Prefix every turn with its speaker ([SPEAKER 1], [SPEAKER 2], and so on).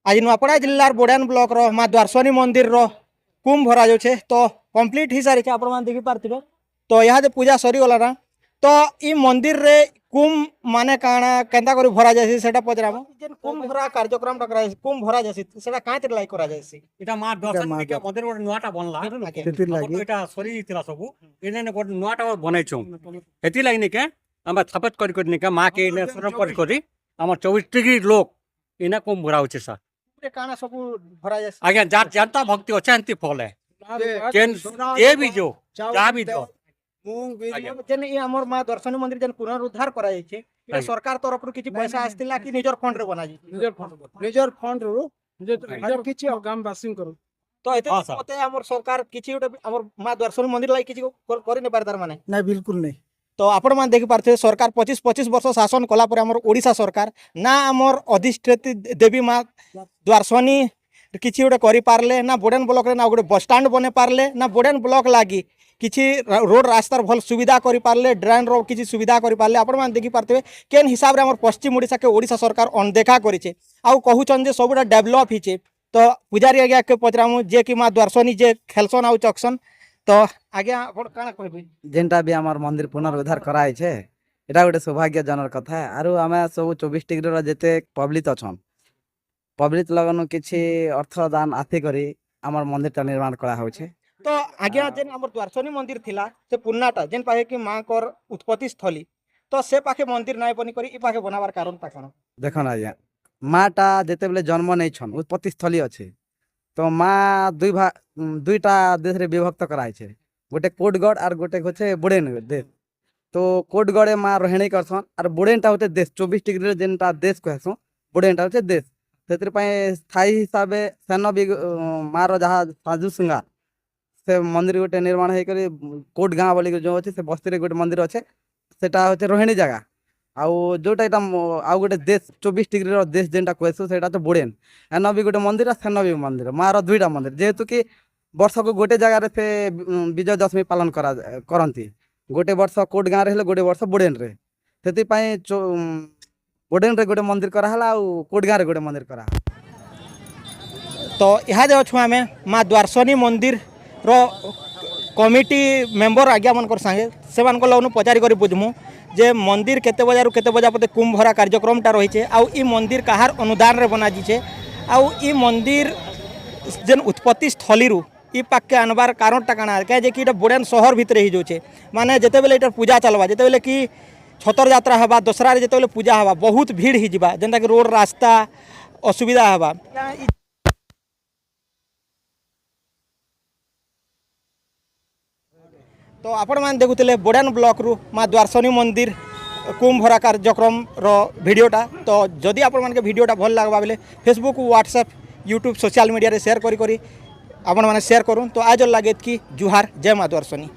[SPEAKER 1] आज नुआपड़ा जिलार बोड़ान ब्लॉक रो माँ द्वारसनी मंदिर रो कुंभ भरा जाऊे तो कंप्लीट ही सारी आप देखी पार्थिबे। तो यहाँ पूजा सरीगला ना तो ई मंदिर रे कुंभ माने काଣା केंता करी भरा जायसी सेटा पचराम जेन कुंभ भरा कार्यक्रम टा कुंभ भरा जायसी सेटा काहे तिर लाई करा जायसी
[SPEAKER 2] इटा माँ दर्शन के मंदिर गोटे नुआटा बनला इटा सरी थिला सबु इने गोटे नुआटा बनैछौ हेती लागि निके हम स्थापित करि निके माँ के इने सर्व करी हमर 24 डिग्री लोक इने कुंभ भरा होचे सा
[SPEAKER 1] काଣା सब भरा जायसी
[SPEAKER 2] आज्ञा जनता भक्ति अच्छे अंति फल है जेन ये भी जो जा भी दो
[SPEAKER 1] जेन ई हमर माँ दर्शनी मंदिर जेन पुनरुद्धार करा जायछे इटा सरकार तरफ रु किछि पैसा आस्तिला कि निजर फंड रे बना जी
[SPEAKER 3] निजर फंड रो निजर किछि गाम वासी करू
[SPEAKER 1] तो एते मते हमर सरकार किछि ओटे हमर माँ दर्शनी मंदिर लाई किछि करि नै पार तार माने
[SPEAKER 3] नहीं बिल्कुल नहीं।
[SPEAKER 1] तो आपण मान देखि पारथे सरकार 25 वर्ष शासन कला पर हमर ओडिशा सरकार ना हमर अधिष्ठित देवी माँ द्वारसनी किछि ओटे करि पारले ना बोडन ब्लॉक रे ना गोटे बस स्टैंड बने पारले ना बोडन ब्लॉक लागी किछि रोड रास्तार भल सुविधा करि पारले ड्रेन रो किछि सुविधा करि पारले आपण मान देखि पारथे केन हिसाब रे हमर पश्चिम ओडिशा के ओडिशा सरकार अनदेखा करिছে आउ कहूचन जे सबुटा डेवलप हिचे। तो पुजारी आज्ञा के पचरामु जे कि माँ द्वारसनी जे खेलसन आउ चकसन तो आज्ञा आपण काना कहबे
[SPEAKER 4] जेनटा भी आमार मंदिर पुनरुद्धार कराई छे एटा गोटे सौभाग्यजनक कथा है। आरु आमे सब 24 डिग्री रो जेते पब्लिक अछन पब्लिक लगन किछि अर्थ दान आथि करी आमार मंदिर ता निर्माण करा होछे।
[SPEAKER 1] तो आज्ञा जेन हमर द्वारसनी मंदिर थिला से पुन्नाटा जेन पाहे कि माँ कर उत्पत्ति स्थली तो से पाखे मंदिर नाय बनी करी ई पाखे बनावार कारण ता कोन
[SPEAKER 4] देखन आज्ञा माटा जेते बेले जन्म नै छन उत्पत्ति स्थली अछि तो माँ दुईटा देश रे विभक्त कराई छे गोटे कोटगढ़ और गोटे होचे बुड़ेन देश। तो कोटगढ़े माँ रहणी करसन और बुड़ेनटा होते देश 24 डिग्री जेनटा देश कहसो बुड़ेनटा होते देश सेतिर पय स्थायी हिसाब से सेन भी माँ रो जहाँ साजु सिंगार से मंदिर गोटे निर्माण है करी कोट गाँव बोली जो अच्छे से बस्ती गोटे मंदिर अच्छे सेटा होते रोहिणी जगह आउ जोटा आउ गोटे देश 24 डिग्री रो देश जेनटा कहसु सेटा तो बुड़ेन एन भी गोटे मंदिर सेन भी मंदिर माँ रो दुईटा मंदिर जेहेतु कि वर्ष को गोटे जगार से विजय दशमी पालन करती गोटे वर्ष कोट गाँव रे गोटे वर्ष बुड़ेन रे से बुड़ेन रे गोटे मंदिर कराला आउ कोट गाँव रे गोटे मंदिर करा।
[SPEAKER 1] तो यहाँ जे अच्छु आमे माँ द्वारसनी मंदिर रो कमिटी मेंबर आज्ञा मन संगे से लनु पचारि कर बुझमु जे मंदिर केते बजा रु केते बजा पते कुंभ भरा कार्यक्रमटा रही आउ ई मंदिर कहार अनुदान रे बना जीचे आउ ई मंदिर जेन उत्पत्ति स्थली रु ई पाक के आनबार कारणटा काना क्या जे कि बोड़ेन शहर भितर ही जाऊे माने जेते बेले इटर पूजा चलवा जेते बेले कि छतर यात्रा हवा दशरा रे जेते बेले पूजा हवा बहुत भीड़ ही जिबा जेनता कि रोड रास्ता असुविधा हवा। तो आपण मान देखुले बोड़ान ब्लॉक रु माँ द्वारसनी मंदिर कुंभ भरा कार्यक्रम रो वीडियोटा। तो जदि आपण मान के वीडियोटा भल लागबा बेले Facebook WhatsApp YouTube social media रे शेयर करी आपण माने शेयर करूँ। तो आज लगे कि जुहार जय माँ द्वारसनी।